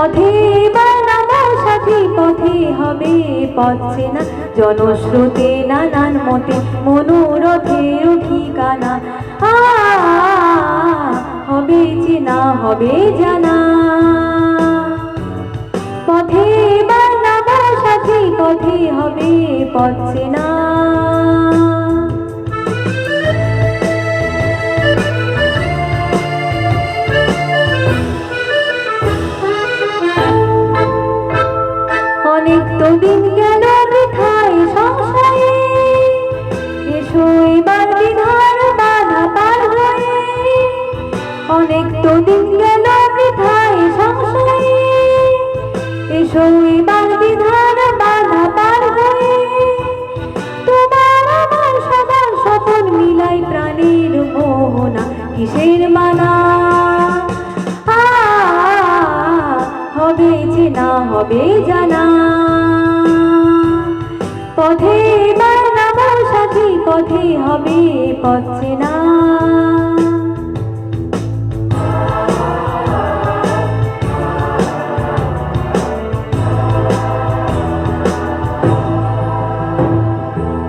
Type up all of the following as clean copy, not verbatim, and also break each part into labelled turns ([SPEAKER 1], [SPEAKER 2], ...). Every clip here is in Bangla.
[SPEAKER 1] পথে বানাবো সাথী, পথে হবে পথ চেনা, জনস্রোতে নানান মতে মনোরথের ঠিকানা। হবে চেনা হবে জানা, পথে বানাবো সাথী, পথে হবে পথ চেনা। অনেক তো দিন গেল বৃথায় সংশয়ে, এসো এবার বিধার বাধা পার হয়ে। অনেক তো দিন গেল বৃথায় সংশয়ে, এসো এবার বিধার বাধা পার হয়ে। তোমার আমার সবার স্বপন মিলাই প্রাণের মোহনা, কিসের মানা। হবে চেনা হবে জানা, পথে বানাবো সাথী, পথে হবে পথ চেনা।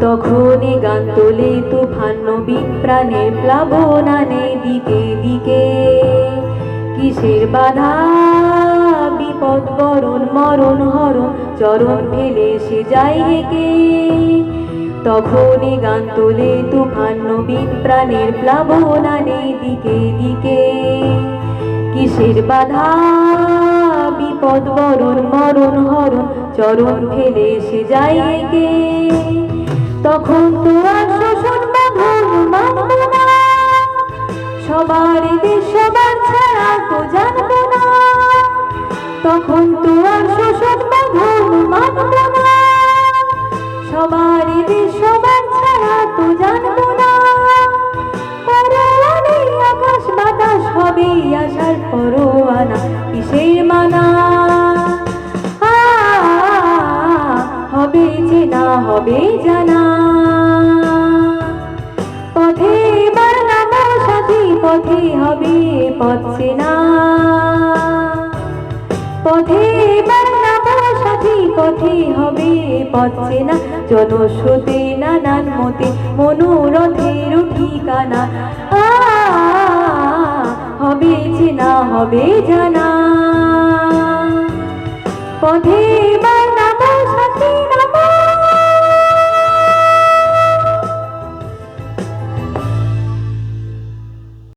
[SPEAKER 1] তখনই গান তোলে তুফান নবীন প্রাণের প্লাবনানে দিকে দিকে। কিসের বাধা বিপদ বরণ মরণ হরণ, চরণ ফেলে সে যায় হেঁকে। তখনই গান তোলে তুফান নবীন প্রাণের প্লাবনানে দিকে দিকে। কিসের বাধা বিপদ বরণ মরণ হরণ, চরণ ফেলে সে যায় হেঁকে। তখন তো আর শোষণ বাঁধন মানব না, সবার দেশ সবার ছাড়া তো জানবো না। তখন তো আর শোষণ বাঁধন মানব না, সবার দেশ সবার ছাড়া তো জানবো না। পরোয়ানে আকাশ বাতাস হবে আশার পরোয়ানা, কিসের মানা। হবে চেনা হবে জানা, পথে বানাবো সাথী, পথে হবে পথ চেনা। পথে বানাবো সাথী, পথে হবে পথ চেনা, জনস্রোতে নানান মতে মনোরথের ঠিকানা। হবে চেনা হবে জানা, পথে